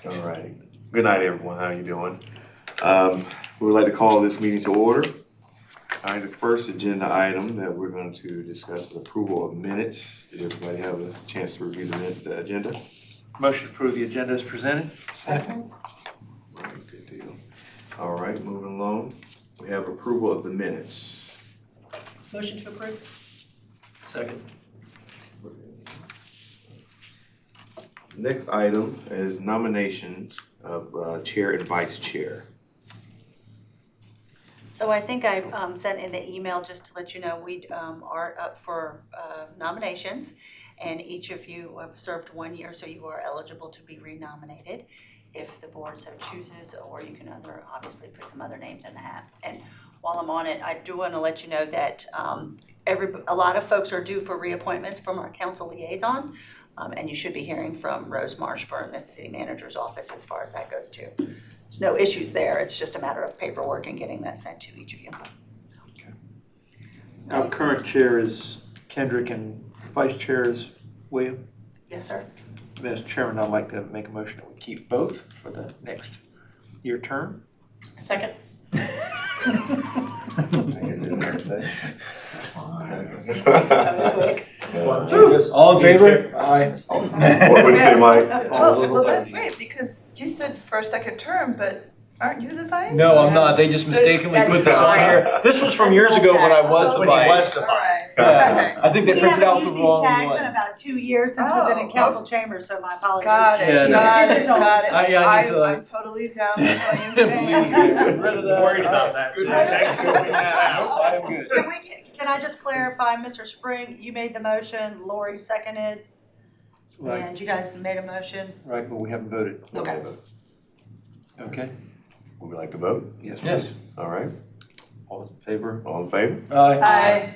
All right. Good night, everyone. How you doing? We would like to call this meeting to order. All right, the first agenda item that we're going to discuss is approval of minutes. Did everybody have a chance to review the agenda? Motion to approve the agenda as presented. Second. All right, good deal. All right, moving along. We have approval of the minutes. Motion to approve. Second. Next item is nominations of chair and vice chair. So I think I sent in the email just to let you know we are up for nominations, and each of you have served 1 year, so you are eligible to be renominated if the board so chooses, or you can obviously put some other names in the hat. And while I'm on it, I do want to let you know that a lot of folks are due for reappointments from our council liaison, and you should be hearing from Rose Marshburn, the city manager's office, as far as that goes too. There's no issues there. It's just a matter of paperwork and getting that sent to each of you. Okay. Our current chair is Kendrick and vice chair is William. Yes, sir. Mr. Chairman, I'd like to make a motion that we keep both for the next year term. Second. That was quick. All in favor? Aye. What would you say, Mike? Wait, because you said for a second term, but aren't you the vice? No, I'm not. They just mistakenly That's put this on fine. here. This was from That's years ago when I old was tax. the When he vice. All right. Yeah. I think they We printed out haven't the used these wrong tags in one. about 2 years since we've been in council chambers, so my apologies. Got it, Yeah, no. got This it, is old. got it. Yeah, I need to, I'm totally down with what you're Please saying. get rid of that. Worried about that. Good. Thank you for pointing that out. I am good. Can I just clarify, Mr. Spring, you made the motion, Lori seconded, Right, and you guys made a motion? right, but we haven't voted. Okay. Okay? Would we like to vote? Yes, Yes. please. All right. All in favor? All in favor? Aye.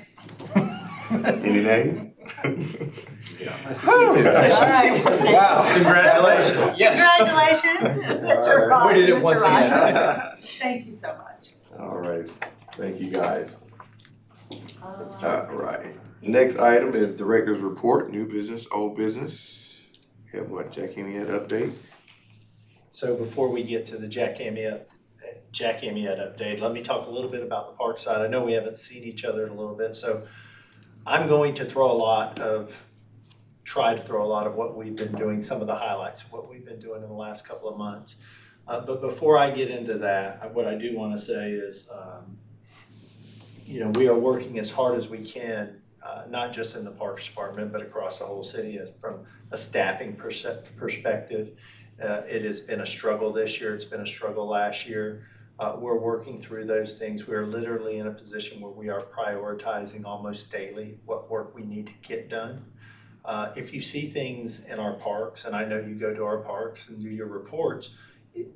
Any nays? Yeah, nice to see you too. All right. Wow. Congratulations. Yes. Congratulations, Mr. All Ross, right. We did it Mr. once Ryan. again. Thank you so much. All right. Thank you, guys. All right. Next item is director's report, new business, old business. We have what, Jack Henniett update? So before we get to the Jack Henniett update, let me talk a little bit about the park side. I know we haven't seen each other in a little bit, so I'm going to try to throw a lot of what we've been doing, some of the highlights of what we've been doing in the last couple of months. But before I get into that, what I do want to say is, we are working as hard as we can, not just in the Parks Department, but across the whole city from a staffing perspective. It has been a struggle this year. It's been a struggle last year. We're working through those things. We're literally in a position where we are prioritizing almost daily what work we need to get done. If you see things in our parks, and I know you go to our parks and do your reports,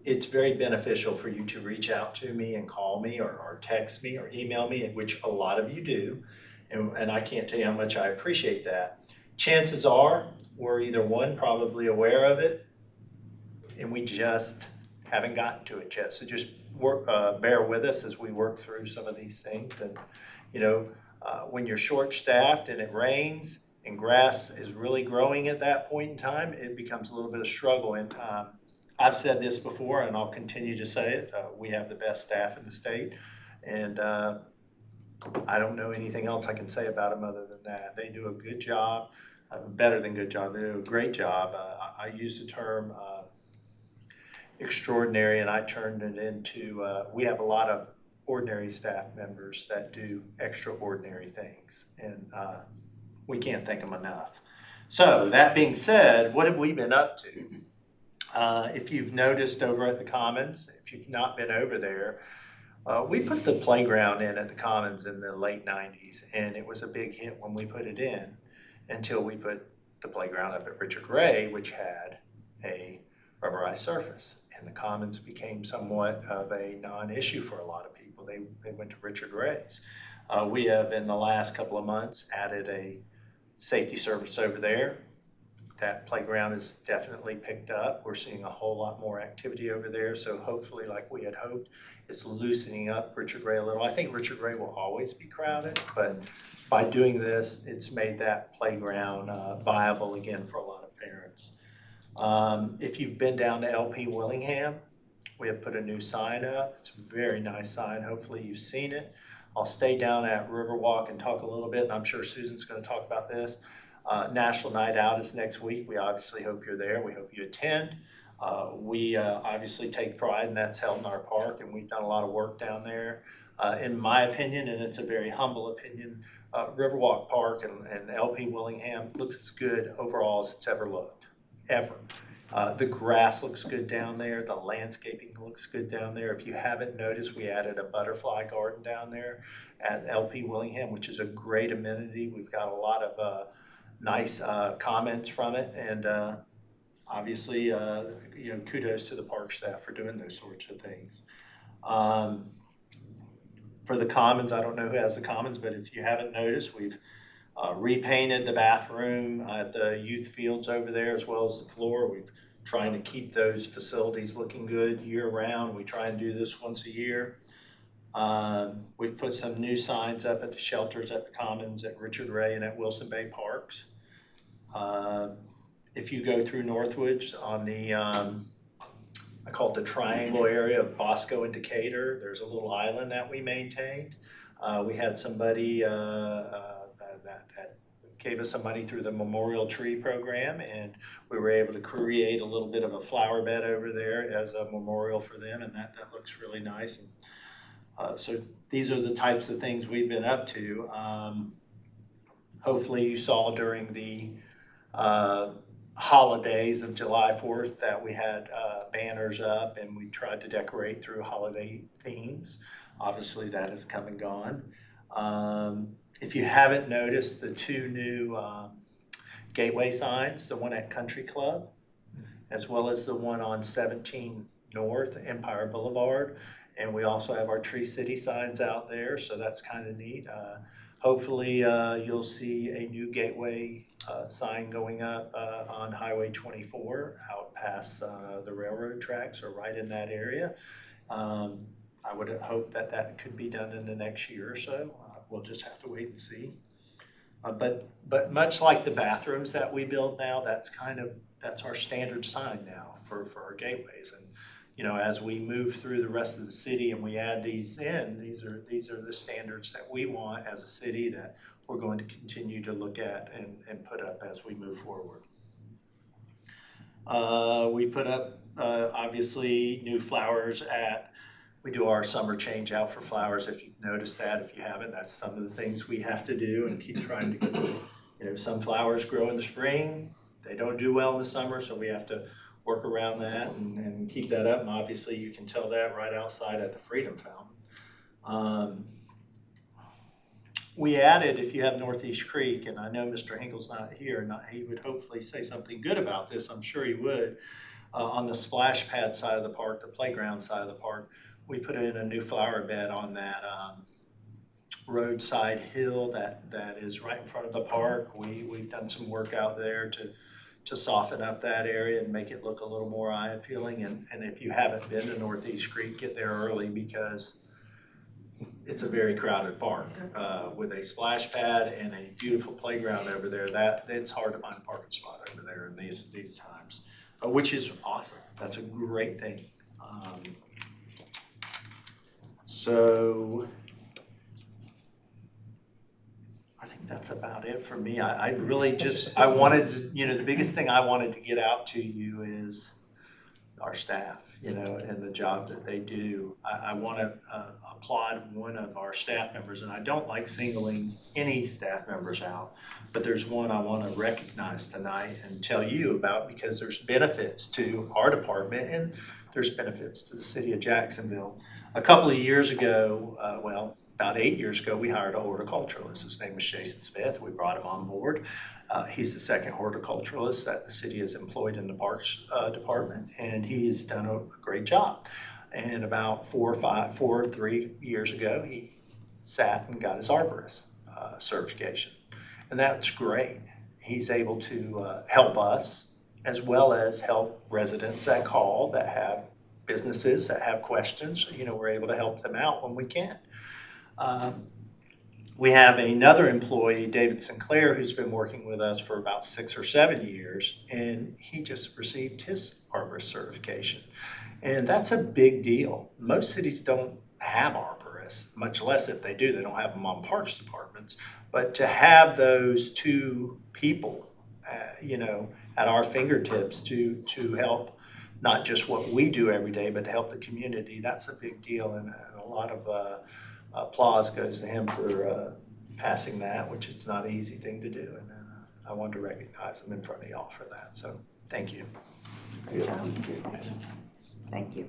it's very beneficial for you to reach out to me and call me or text me or email me, which a lot of you do. And I can't tell you how much I appreciate that. Chances are we're either one, probably aware of it, and we just haven't gotten to it yet. So just bear with us as we work through some of these things. And, when you're short-staffed and it rains and grass is really growing at that point in time, it becomes a little bit of struggle. And I've said this before, and I'll continue to say it. We have the best staff in the state, and I don't know anything else I can say about them other than that. They do a good job, better than good job. They do a great job. I use the term extraordinary, and I turned it into, we have a lot of ordinary staff members that do extraordinary things, and we can't thank them enough. So that being said, what have we been up to? If you've noticed over at the Commons, if you've not been over there, we put the playground in at the Commons in the late 90s, and it was a big hit when we put it in until we put the playground up at Richard Ray, which had a rubberized surface. And the Commons became somewhat of a non-issue for a lot of people. They went to Richard Ray's. We have, in the last couple of months, added a safety service over there. That playground is definitely picked up. We're seeing a whole lot more activity over there. So hopefully, like we had hoped, it's loosening up Richard Ray a little. I think Richard Ray will always be crowded, but by doing this, it's made that playground viable again for a lot of parents. If you've been down to LP Willingham, we have put a new sign up. It's a very nice sign. Hopefully you've seen it. I'll stay down at Riverwalk and talk a little bit, and I'm sure Susan's going to talk about this. National Night Out is next week. We obviously hope you're there. We hope you attend. We obviously take pride, and that's held in our park, and we've done a lot of work down there. In my opinion, and it's a very humble opinion, Riverwalk Park and LP Willingham looks as good overall as it's ever looked, ever. The grass looks good down there. The landscaping looks good down there. If you haven't noticed, we added a butterfly garden down there at LP Willingham, which is a great amenity. We've got a lot of nice comments from it, and obviously, kudos to the park staff for doing those sorts of things. For the commons, I don't know who has the commons, but if you haven't noticed, we've repainted the bathroom at the youth fields over there, as well as the floor. We're trying to keep those facilities looking good year round. We try and do this once a year. We've put some new signs up at the shelters at the Commons, at Richard Ray, and at Wilson Bay Parks. If you go through Northwoods on the, I call it the triangle area of Bosco and Decatur, there's a little island that we maintained. We had somebody that gave us some money through the Memorial Tree Program, and we were able to create a little bit of a flower bed over there as a memorial for them, and that looks really nice. And, so these are the types of things we've been up to. Hopefully you saw during the holidays of July 4th that we had banners up, and we tried to decorate through holiday themes. Obviously that has come and gone. If you haven't noticed, the two new gateway signs, the one at Country Club, as well as the one on 17 North Empire Boulevard, and we also have our Tree City signs out there, so that's kind of neat. Hopefully you'll see a new gateway sign going up on Highway 24 out past the railroad tracks, or right in that area. I would hope that that could be done in the next year or so. We'll just have to wait and see. But much like the bathrooms that we build now, that's our standard sign now for our gateways. And as we move through the rest of the city and we add these in, these are the standards that we want as a city that we're going to continue to look at and put up as we move forward. We put up obviously new flowers we do our summer change out for flowers. If you've noticed that, if you haven't, that's some of the things we have to do and keep trying to get, some flowers grow in the spring. They don't do well in the summer, so we have to work around that and keep that up. And obviously you can tell that right outside at the Freedom Fountain. We added, if you have Northeast Creek, and I know Mr. Hinkle's not here, he would hopefully say something good about this, I'm sure he would, on the splash pad side of the park, the playground side of the park, we put in a new flower bed on that roadside hill that is right in front of the park. We've done some work out there to soften up that area and make it look a little more eye appealing. And if you haven't been to Northeast Creek, get there early, because it's a very crowded park with a splash pad and a beautiful playground over there. It's hard to find a parking spot over there in these times, which is awesome. That's a great thing. So I think that's about it for me. I really I wanted to, the biggest thing I wanted to get out to you is our staff, and the job that they do. I want to applaud one of our staff members, and I don't like singling any staff members out, but there's one I want to recognize tonight and tell you about, because there's benefits to our department and there's benefits to the city of Jacksonville. A couple of years ago, about 8 years ago, we hired a horticulturalist. His name was Jason Smith. We brought him on board. He's the second horticulturalist that the city has employed in the parks department, and he has done a great job. And about 3 years ago, he sat and got his arborist certification, and that's great. He's able to help us, as well as help residents that call, that have businesses that have questions. We're able to help them out when we can. We have another employee, David Sinclair, who's been working with us for about 6 or 7 years, and he just received his arborist certification. And that's a big deal. Most cities don't have arborists, much less if they do, they don't have them on parks departments. But to have those two people, at our fingertips to help not just what we do every day, but to help the community, that's a big deal. And a lot of applause goes to him for passing that, which it's not an easy thing to do. And I wanted to recognize him in front of y'all for that. So thank you. Thank you.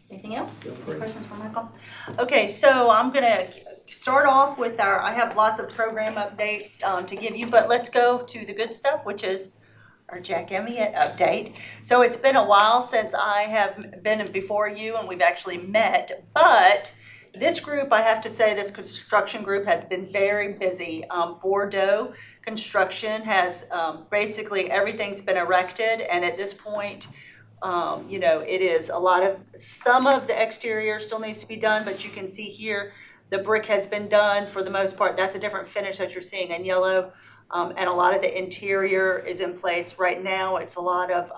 Anything else? Any questions for Michael? Okay, so I'm gonna start off with I have lots of program updates to give you, but let's go to the good stuff, which is our Jack Elliott update. So it's been a while since I have been before you and we've actually met, but this group, I have to say, this construction group has been very busy. Bordeaux Construction has basically everything's been erected, and at this point, it is some of the exterior still needs to be done, but you can see here the brick has been done for the most part. That's a different finish that you're seeing in yellow, and a lot of the interior is in place right now. It's a lot of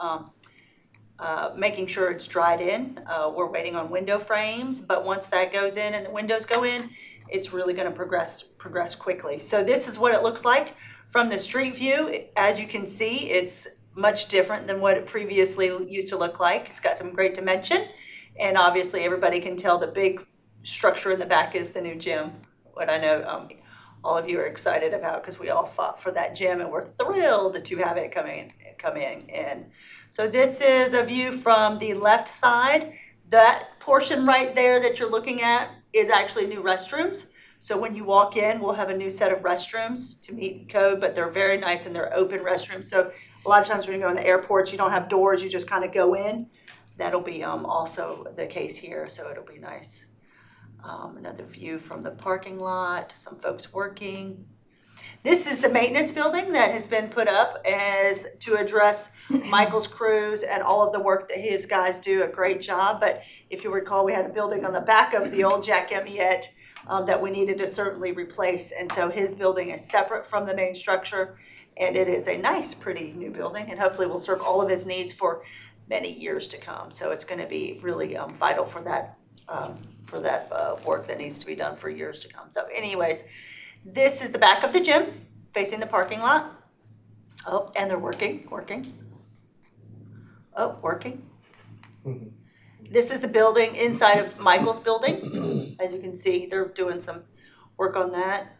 making sure it's dried in. We're waiting on window frames, but once that goes in and the windows go in, it's really going to progress quickly. So this is what it looks like from the street view. As you can see, it's much different than what it previously used to look like. It's got some great dimension, and obviously everybody can tell the big structure in the back is the new gym. What I know all of you are excited about, because we all fought for that gym and we're thrilled to have it come in. So this is a view from the left side. That portion right there that you're looking at is actually new restrooms. So when you walk in, we'll have a new set of restrooms to meet code, but they're very nice and they're open restrooms. So a lot of times when you go in the airports, you don't have doors, you just kind of go in. That'll be also the case here, so it'll be nice. Another view from the parking lot, some folks working. This is the maintenance building that has been put up as to address Michael's crews and all of the work that his guys do a great job. But if you recall, we had a building on the back of the old Jack Elliott that we needed to certainly replace. And so his building is separate from the main structure, and it is a nice, pretty new building, and hopefully will serve all of his needs for many years to come. So it's going to be really vital for that work that needs to be done for years to come. So anyways, this is the back of the gym facing the parking lot. Oh, and they're working. Oh, working. This is the building inside of Michael's building. As you can see, they're doing some work on that.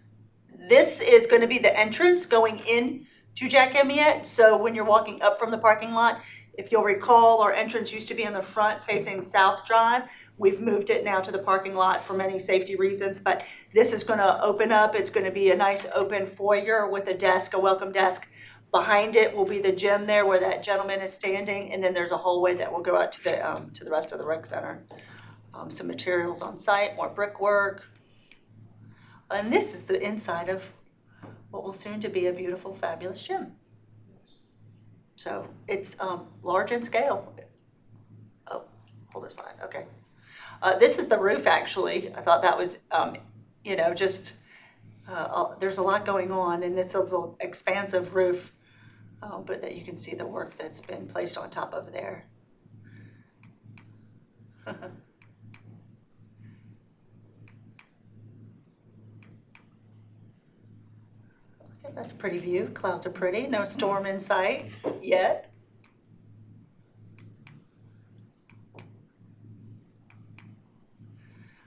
This is going to be the entrance going in to Jack Elliott. So when you're walking up from the parking lot, if you'll recall, our entrance used to be in the front facing South Drive. We've moved it now to the parking lot for many safety reasons, but this is going to open up. It's going to be a nice open foyer with a desk, a welcome desk. Behind it will be the gym there where that gentleman is standing, and then there's a hallway that will go out to the rest of the rec center. Some materials on site, more brickwork. And this is the inside of what will soon to be a beautiful, fabulous gym. So it's large in scale. Oh, holder slide, okay. This is the roof, actually. I thought that was, there's a lot going on, and this is an expansive roof, but that you can see the work that's been placed on top of there. That's a pretty view. Clouds are pretty. No storm in sight yet.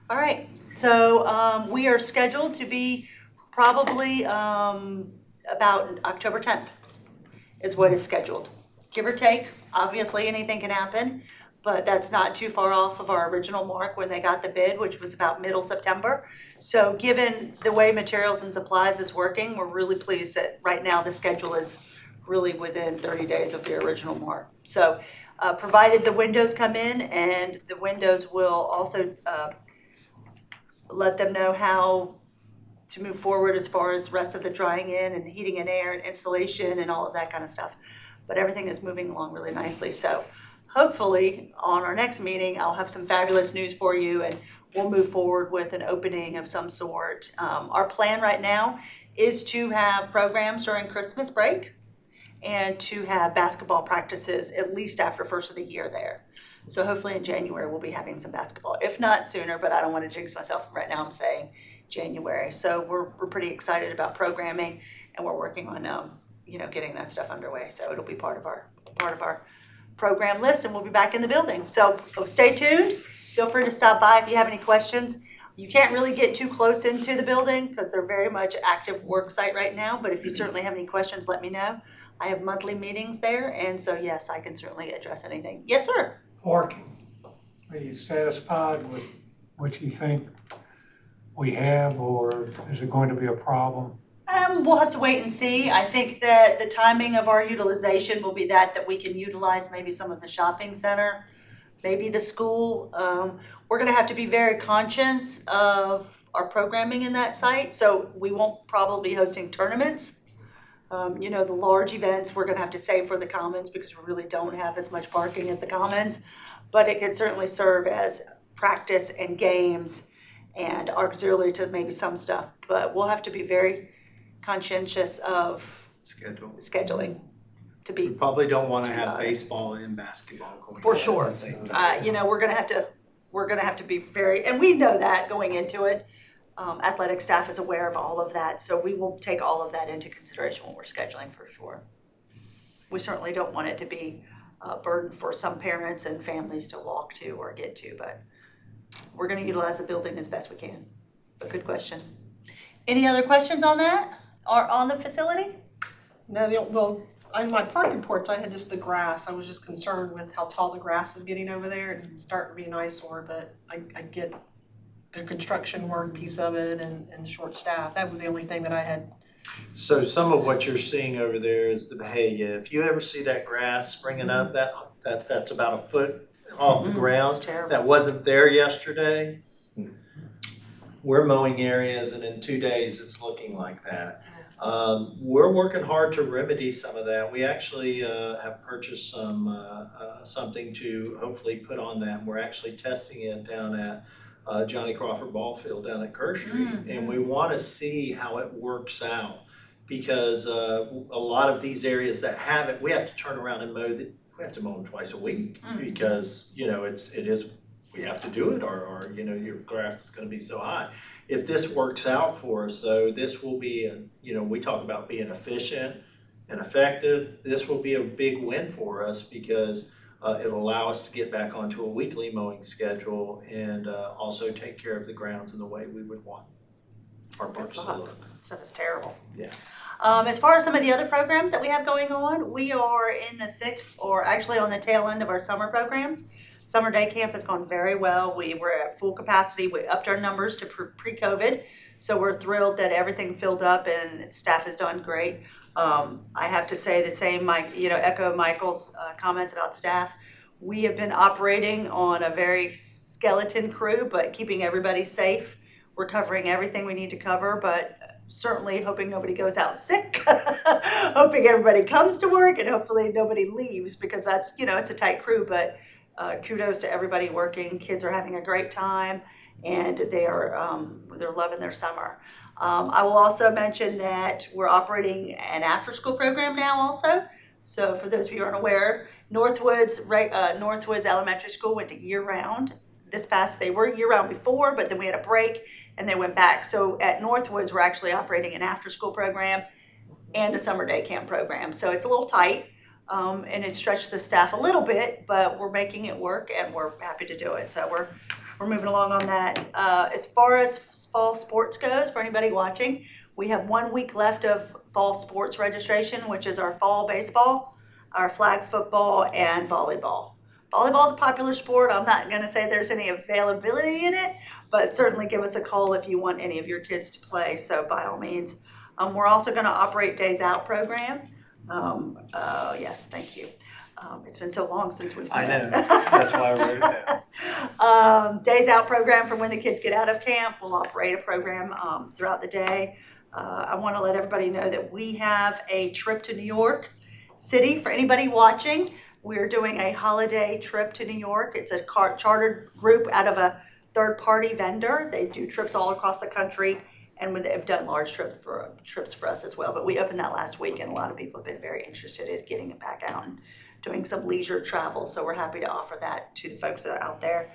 All right. So we are scheduled to be probably about October 10th is what is scheduled. Give or take. Obviously, anything can happen, but that's not too far off of our original mark when they got the bid, which was about middle September. So given the way materials and supplies is working, we're really pleased that right now the schedule is really within 30 days of the original mark. So provided the windows come in, and the windows will also let them know how to move forward as far as the rest of the drying in and heating and air and installation and all of that kind of stuff. But everything is moving along really nicely. So hopefully on our next meeting, I'll have some fabulous news for you, and we'll move forward with an opening of some sort. Our plan right now is to have programs during Christmas break and to have basketball practices at least after first of the year there. So hopefully in January, we'll be having some basketball, if not sooner, but I don't want to jinx myself. Right now I'm saying January. So we're pretty excited about programming, and we're working on, getting that stuff underway. So it'll be part of our program list, and we'll be back in the building. So stay tuned. Feel free to stop by if you have any questions. You can't really get too close into the building because they're very much active work site right now. But if you certainly have any questions, let me know. I have monthly meetings there, and so yes, I can certainly address anything. Yes, sir. Parking, are you satisfied with what you think we have, or is it going to be a problem? We'll have to wait and see. I think that the timing of our utilization will be that we can utilize maybe some of the shopping center, maybe the school. We're gonna have to be very conscious of our programming in that site, so we won't probably be hosting tournaments. The large events, we're gonna have to save for the commons because we really don't have as much parking as the commons, but it could certainly serve as practice and games and auxiliary to maybe some stuff, but we'll have to be very conscientious of scheduling to We be, probably don't want to have baseball and basketball going for on sure. at the same time. We're gonna have to be very, and we know that going into it. Athletic staff is aware of all of that, so we will take all of that into consideration when we're scheduling for sure. We certainly don't want it to be a burden for some parents and families to walk to or get to, but we're gonna utilize the building as best we can. But good question. Any other questions on that or on the facility? No, in my park reports, I had just the grass. I was just concerned with how tall the grass is getting over there. It's starting to be an eyesore, but I get the construction work piece of it and the short staff. That was the only thing that I had. So some of what you're seeing over there is the Bahia. If you ever see that grass springing up, that's about a foot off the ground. It's terrible. That wasn't there yesterday. We're mowing areas, and in 2 days, it's looking like that. We're working hard to remedy some of that. We actually have purchased something to hopefully put on that. We're actually testing it down at Johnny Crawford Ball Field down at Kerr Street, and we want to see how it works out because a lot of these areas that have it, we have to turn around and mow. We have to mow them twice a week because we have to do it, or your grass is going to be so high. If this works out for us, though, this will be we talk about being efficient and effective. This will be a big win for us because it'll allow us to get back onto a weekly mowing schedule and also take care of the grounds in the way we would want our parks to look. Stuff is terrible. Yeah. As far as some of the other programs that we have going on, we are in the thick, or actually on the tail end of our summer programs. Summer day camp has gone very well. We were at full capacity. We upped our numbers to pre-COVID. So we're thrilled that everything filled up and staff has done great. I have to say the same, echo Michael's comments about staff. We have been operating on a very skeleton crew, but keeping everybody safe. We're covering everything we need to cover, but certainly hoping nobody goes out sick, hoping everybody comes to work, and hopefully nobody leaves because that's, it's a tight crew, but kudos to everybody working. Kids are having a great time, and they're loving their summer. I will also mention that we're operating an after-school program now also. So for those of you who aren't aware, Northwoods Elementary School went to year-round. They were year-round before, but then we had a break and they went back. So at Northwoods, we're actually operating an after-school program and a summer day camp program. So it's a little tight. And it stretched the staff a little bit, but we're making it work and we're happy to do it. So we're moving along on that. As far as fall sports goes, for anybody watching, we have 1 week left of fall sports registration, which is our fall baseball, our flag football, and volleyball. Volleyball is a popular sport. I'm not going to say there's any availability in it, but certainly give us a call if you want any of your kids to play. So by all means, we're also going to operate Days Out program. Yes, thank you. It's been so long since we've I met. know. That's why I wrote it down. Days Out program for when the kids get out of camp. We'll operate a program throughout the day. I want to let everybody know that we have a trip to New York City for anybody watching. We're doing a holiday trip to New York. It's a chartered group out of a third-party vendor. They do trips all across the country, and they've done large trips for us as well. But we opened that last week, and a lot of people have been very interested in getting it back out and doing some leisure travel. So we're happy to offer that to the folks that are out there.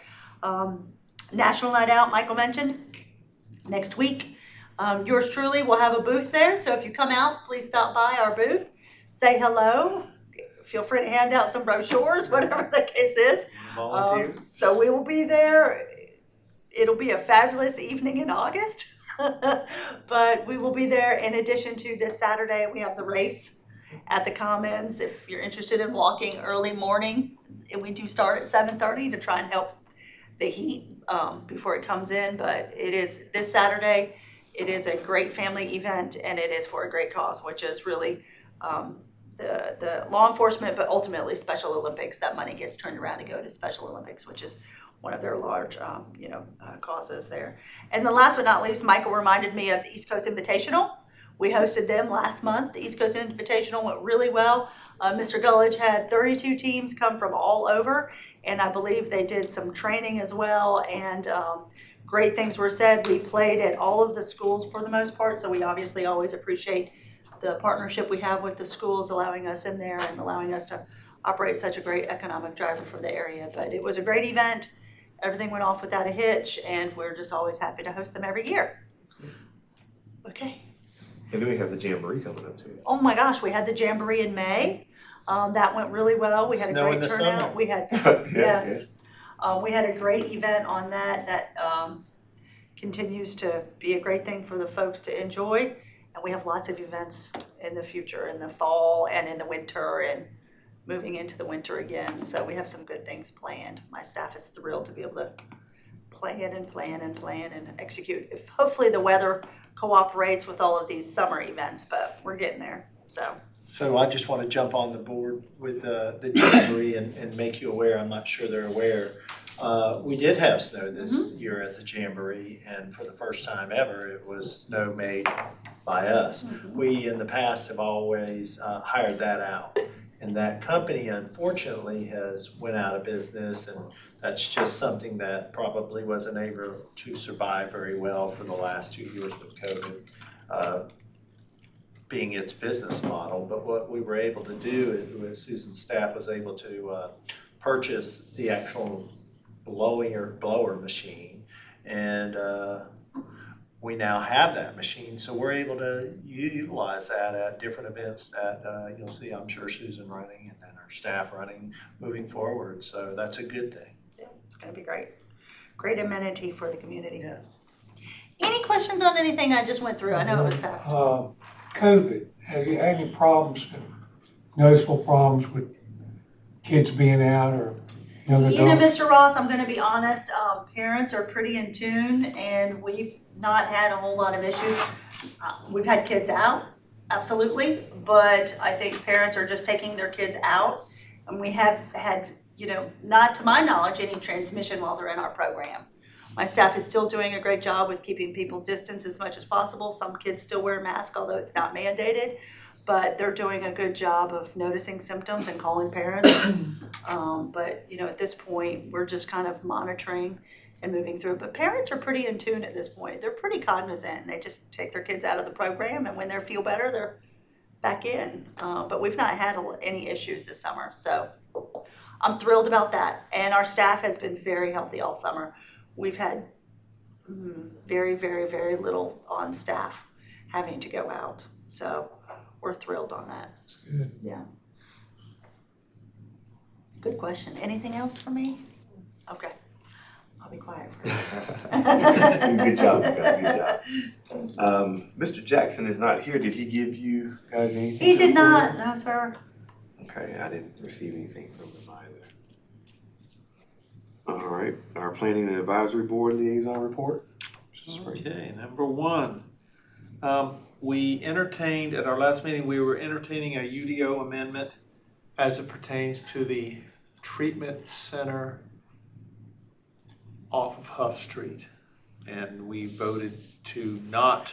National Night Out, Michael mentioned, next week. Yours truly will have a booth there. So if you come out, please stop by our booth, say hello. Feel free to hand out some brochures, whatever the case is. Volunteers. So we will be there. It'll be a fabulous evening in August. But we will be there. In addition to this Saturday, we have the race at the Commons. If you're interested in walking early morning, we do start at 7:30 to try and help the heat before it comes in. But it is this Saturday. It is a great family event, and it is for a great cause, which is really the law enforcement, but ultimately Special Olympics. That money gets turned around to go to Special Olympics, which is one of their large, causes there. And then last but not least, Michael reminded me of the East Coast Invitational. We hosted them last month. The East Coast Invitational went really well. Mr. Gullidge had 32 teams come from all over, and I believe they did some training as well, and great things were said. We played at all of the schools for the most part, so we obviously always appreciate the partnership we have with the schools, allowing us in there and allowing us to operate such a great economic driver for the area. But it was a great event. Everything went off without a hitch, and we're just always happy to host them every year. Okay. And then we have the Jamboree coming up too. Oh my gosh, we had the Jamboree in May. That went really well. We had Snow a in great the turnout. summer. We had, Yeah, yes. We had a great event on that continues to be a great thing for the folks to enjoy. And we have lots of events in the future, in the fall and in the winter and moving into the winter again. So we have some good things planned. My staff is thrilled to be able to plan and execute. If hopefully the weather cooperates with all of these summer events, but we're getting there. So I just want to jump on the board with the Jamboree and make you aware. I'm not sure they're aware. We did have snow this year at the Jamboree, and for the first time ever, it was snow made by us. We, in the past, have always hired that out. And that company, unfortunately, has went out of business, and that's just something that probably wasn't able to survive very well for the last 2 years with COVID, being its business model. But what we were able to do is Susan's staff was able to purchase the actual blower machine, and we now have that machine, so we're able to utilize that at different events that you'll see, I'm sure, Susan running and then our staff running moving forward. So that's a good thing. Yeah, it's going to be great. Great amenity for the community. Yes. Any questions on anything I just went through? I know it was fast. COVID, have you had any problems, noticeable problems with kids being out or young You know, adults? Mr. Ross, I'm going to be honest, parents are pretty in tune, and we've not had a whole lot of issues. We've had kids out, absolutely, but I think parents are just taking their kids out, and we have had, not to my knowledge, any transmission while they're in our program. My staff is still doing a great job with keeping people distanced as much as possible. Some kids still wear masks, although it's not mandated, but they're doing a good job of noticing symptoms and calling parents. But, at this point, we're just kind of monitoring and moving through. But parents are pretty in tune at this point. They're pretty cognizant. They just take their kids out of the program, and when they feel better, they're back in. But we've not had any issues this summer, so I'm thrilled about that. And our staff has been very healthy all summer. We've had very, very, very little on staff having to go out. So we're thrilled on that. That's good. Yeah. Good question. Anything else for me? Okay. I'll be quiet for a minute. Good job, good job. Mr. Jackson is not here. Did he give you guys anything? He to did report? not, no, sir. Okay, I didn't receive anything from him either. All right, our planning and advisory board liaison report. Okay, number one. We entertained, at our last meeting, we were entertaining a UDO amendment as it pertains to the treatment center off of Huff Street. And we voted to not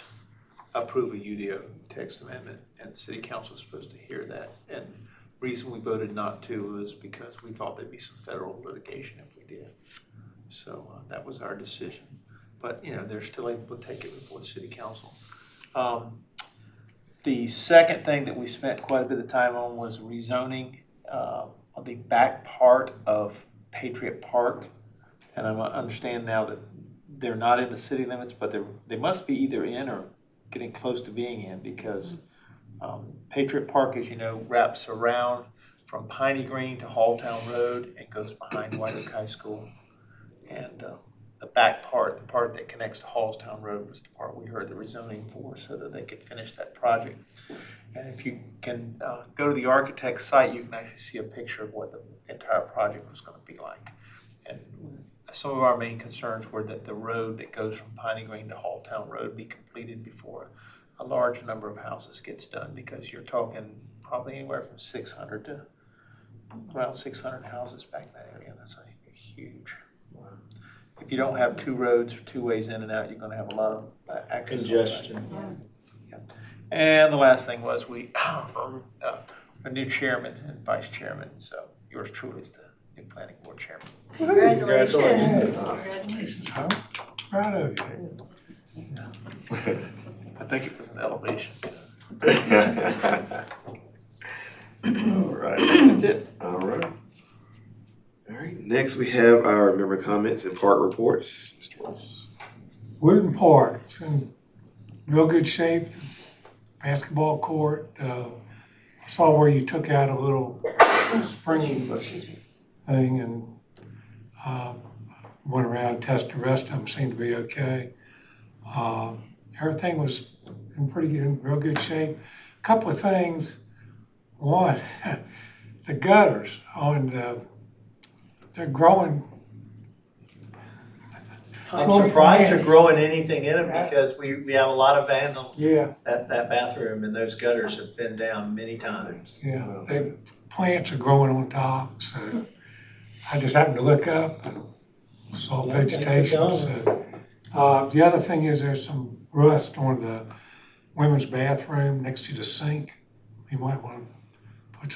approve a UDO text amendment, and city council is supposed to hear that. And the reason we voted not to was because we thought there'd be some federal litigation if we did. So that was our decision. But, they're still able to take it before the city council. The second thing that we spent quite a bit of time on was rezoning of the back part of Patriot Park. And I understand now that they're not in the city limits, but they must be either in or getting close to being in, because Patriot Park, as you know, wraps around from Piney Green to Halltown Road and goes behind White Oak High School. And the back part, the part that connects to Halltown Road, was the part we heard the rezoning for, so that they could finish that project. And if you can go to the architect's site, you can actually see a picture of what the entire project was going to be like. And some of our main concerns were that the road that goes from Piney Green to Halltown Road be completed before a large number of houses gets done, because you're talking probably anywhere from 600 to around 600 houses back in that area. That's huge. If you don't have two roads or two ways in and out, you're going to have a lot of access. Congestion. Yeah. And the last thing was we a new chairman and vice chairman. So yours truly is the new planning board chairman. Congratulations. I'm proud of you. I think it was an elevation. All right. That's it. All right. All right, next we have our member comments and park reports. Mr. Ross. Wooden Park, it's in real good shape. Basketball court. I saw where you took out a little springy thing and went around and tested the rest of them. Seemed to be okay. Everything was in real good shape. A couple of things. One, the gutters on they're growing. I'm surprised they're growing anything in them, because we have a lot of vandals. Yeah, That bathroom and those gutters have been down many times. yeah. Plants are growing on top, so I just happened to look up and saw Yeah, thanks for vegetation. telling So, the other thing is there's some rust on the women's bathroom next to the sink. You might want to put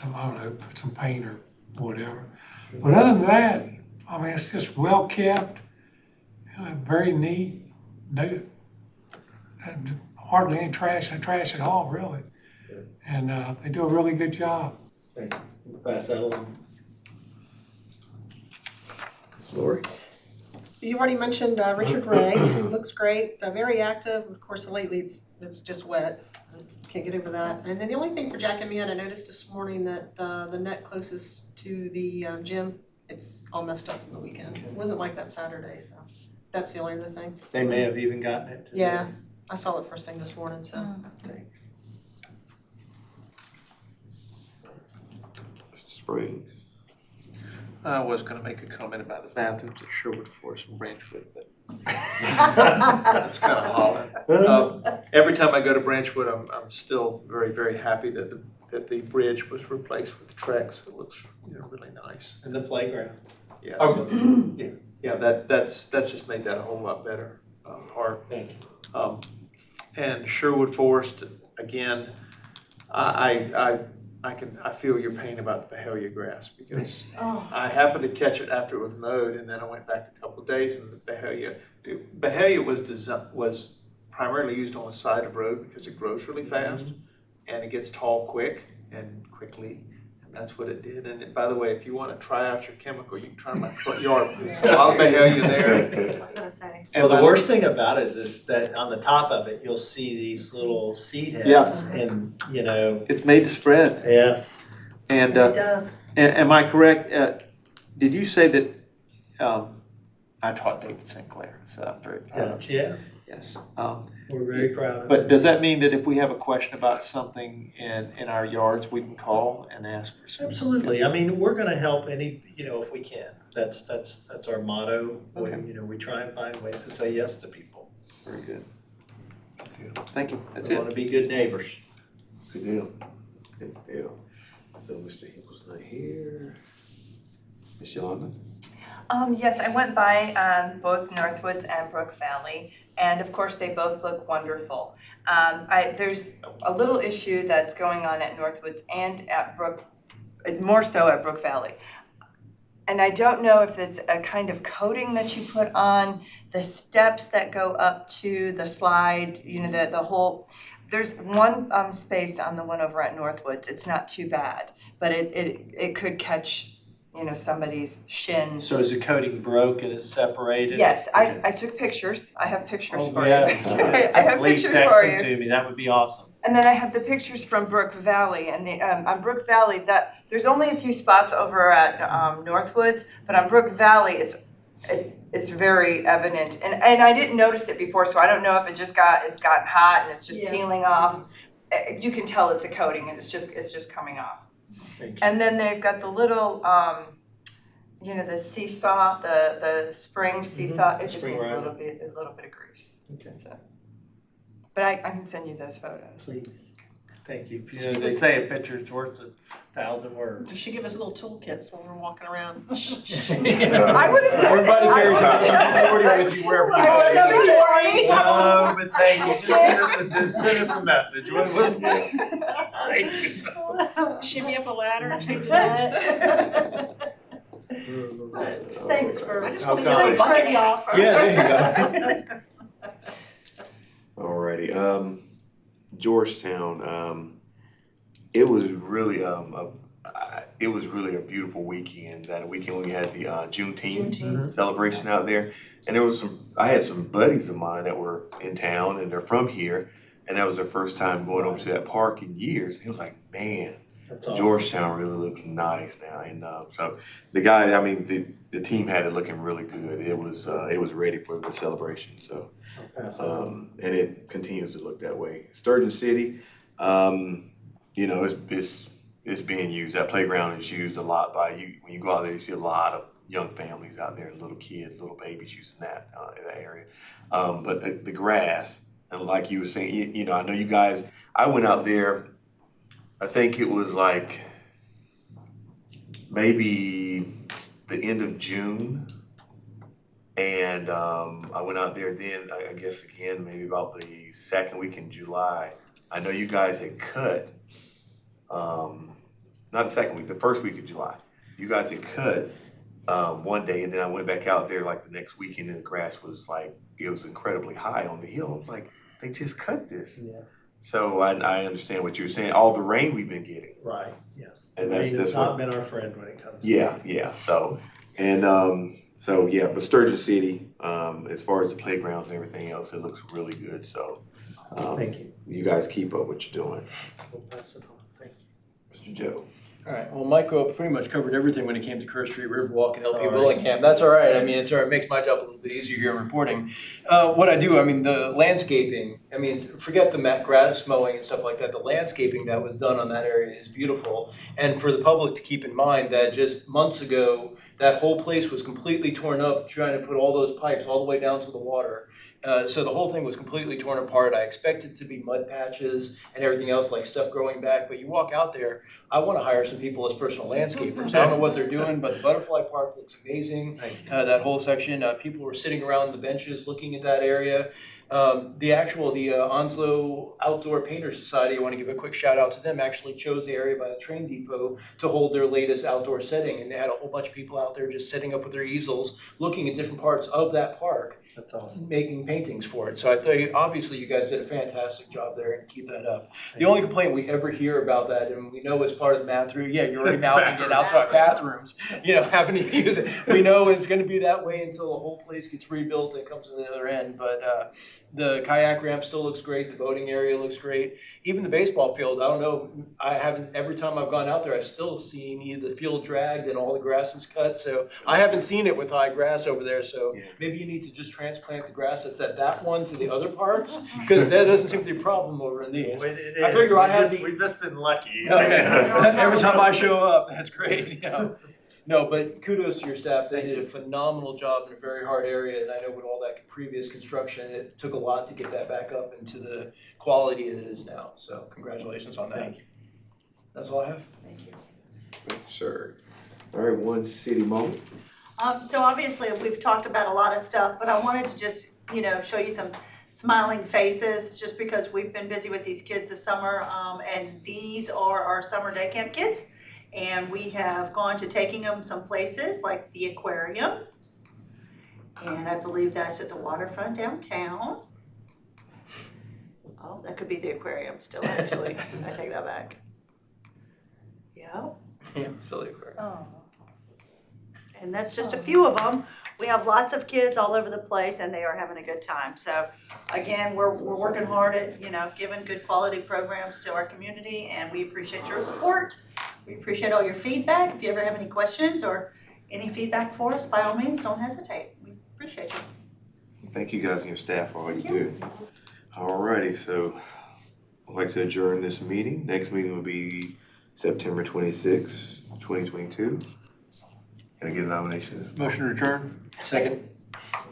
some paint or whatever. But other than that, I mean, it's just well kept, very neat. No, hardly any trash at all, really. And they do a really good job. Pass that along. Lori. You've already mentioned Richard Ray, who looks great, very active. Of course, lately it's just wet. Can't get over that. And then the only thing for Jack and me, and I noticed this morning that the net closest to the gym, it's all messed up from the weekend. It wasn't like that Saturday, so that's the only other thing. They may have even gotten it today. Yeah, I saw it first thing this morning, so. Thanks. Mr. Springs. I was going to make a comment about the bathrooms at Sherwood Forest and Branchwood, but it's kind of hollering. Every time I go to Branchwood, I'm still very, very happy that the bridge was replaced with Trex. It looks really nice. And the playground. Yes. Oh, Yeah, that's just made that a whole lot better park. Thank you. And Sherwood Forest, again, I feel your pain about the Behalia grass, because I happened to catch it after it was mowed, and then I went back a couple of days, and the Behalia was primarily used on the side of the road because it grows really fast and it gets tall quickly, and that's what it did. And by the way, if you want to try out your chemical, you can try my front yard. A lot of Behalia there. I was gonna say. Well, the worst thing about it is that on the top of it, you'll see these little seed heads. Yeah. And, It's made to spread. yes. And It does. am I correct? Did you say that I taught David Sinclair? So I'm very proud of him. Yes. Yes. We're very proud of it. But does that mean that if we have a question about something in our yards, we can call and ask for some? Absolutely. I mean, we're gonna help any, if we can. That's our motto. Okay. We try and find ways to say yes to people. Very good. Thank you. That's We it. want to be good neighbors. Good deal. Good deal. So Mr. Hinkle's not here. Ms. Yolanda. Yes, I went by both Northwoods and Brook Valley, and of course, they both look wonderful. There's a little issue that's going on at Northwoods and at more so at Brook Valley. and I don't know if it's a kind of coating that you put on the steps that go up to the slide, the whole, there's one space on the one over at Northwoods, it's not too bad, but it could catch, somebody's shin. So is the coating broke and it's separated? Yes, I took pictures, I have pictures for you. Yeah. I have Please pictures text for them you. to me, that would be awesome. And then I have the pictures from Brook Valley, and on Brook Valley, there's only a few spots over at Northwoods, but on Brook Valley, it's very evident, and I didn't notice it before, so I don't know if it's gotten hot and it's just peeling off. You can tell it's a coating, and it's just coming off. Thank you. And then they've got the little, the seesaw, the spring seesaw. It just Spring needs a rider. little bit of grease. Okay. So. But I can send you those photos. Please. Thank you. They say a picture's worth 1,000 words. You should give us little toolkits when we're walking around. I would have done Everybody it. carries a Liquori with you wherever you I would have go. done it. But thank you. Just send us a message. Thank you. Shimmy up a ladder, change it Thanks for. I just How want to get come? a bucket offer. Yeah, there you go. Alrighty, Georgetown, it was really a beautiful weekend. That weekend we had the Juneteenth celebration out there, and I had some buddies of mine that were in town, and they're from here, and that was their first time going over to that park in years. And it was like, man, That's awesome. Georgetown really looks nice now, and so the team had it looking really good. It was ready for the celebration. So. I'll pass it on. And it continues to look that way. Sturgeon City, it's being used. That playground is used a lot by you. When you go out there, you see a lot of young families out there, little kids, little babies using that in that area. But the grass, and like you were saying, I know you guys. I went out there. I think it was like maybe the end of June. And I went out there then, I guess again, maybe about the second week in July. I know you guys had cut, not the second week, the first week of July. You guys had cut one day, and then I went back out there like the next weekend, and the grass was like, it was incredibly high on the hill. I was like, they just cut this. Yeah. So I understand what you're saying. All the rain we've been getting. Right, yes. And Rain has that's not what- been our friend when it comes to Yeah. So but Sturgeon City, as far as the playgrounds and everything else, it looks really good. So Thank you. you guys keep up what you're doing. We'll pass it on. Thank you. Mr. Joe. All right, well, Michael pretty much covered everything when it came to Kerr Street, Riverwalk, and LP Sorry. Willingham. That's all right. I mean, it's all right. It makes my job a little bit easier here in reporting. What I do, the landscaping, forget the grass mowing and stuff like that. The landscaping that was done on that area is beautiful. And for the public to keep in mind that just months ago, that whole place was completely torn up, trying to put all those pipes all the way down to the water. So the whole thing was completely torn apart. I expected to be mud patches and everything else, like stuff growing back. But you walk out there, I want to hire some people as personal landscapers. I don't know what they're doing, but the Butterfly Park looks amazing. Thank you. That whole section, people were sitting around the benches looking at that area. The Onslow Outdoor Painter Society, I want to give a quick shout out to them, actually chose the area by the train depot to hold their latest outdoor setting. And they had a whole bunch of people out there just setting up with their easels, looking at different parts of that park, That's awesome. making paintings for it. So I think obviously you guys did a fantastic job there and keep that up. The only complaint we ever hear about that, and we know it's part of the bathroom, you're already mouthing it out to our bathrooms, having to use it. We know it's going to be that way until the whole place gets rebuilt and comes to the other end. But the kayak ramp still looks great. The boating area looks great. Even the baseball field, I don't know, every time I've gone out there, I've still seen either the field dragged and all the grass is cut. So I haven't seen it with high grass over there. So maybe you need to just transplant the grass that's at that one to the other parts, because that doesn't seem to be a problem over in these. It I is. figure I have the- We've just been lucky. Every time I show up, that's great. No, but kudos to your staff. They did a phenomenal job in a very hard area. And I know with all that previous construction, it took a lot to get that back up into the quality that it is now. So congratulations on that. Thank you. That's all I have. Thank you. Sure. All right, one city moment. So obviously, we've talked about a lot of stuff, but I wanted to just, show you some smiling faces, just because we've been busy with these kids this summer, and these are our summer day camp kids. And we have gone to taking them some places like the aquarium. And I believe that's at the waterfront downtown. Oh, that could be the aquarium still, actually. I take that back. Yeah. Yeah, silly word. Oh. And that's just a few of them. We have lots of kids all over the place and they are having a good time. So again, we're working hard at, giving good quality programs to our community, and we appreciate your support. We appreciate all your feedback. If you ever have any questions or any feedback for us, by all means, don't hesitate. We appreciate you. Thank you guys and your staff for all you do. Alrighty, so I'd like to adjourn this meeting. Next meeting will be September 26, 2022. Can I get a nomination? Motion to adjourn? Second.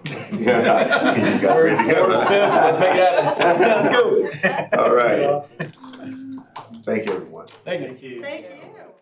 Yeah, you got ready to go. Let's make it happen. Let's go. All right. Thank you, everyone. Thank you. Thank you.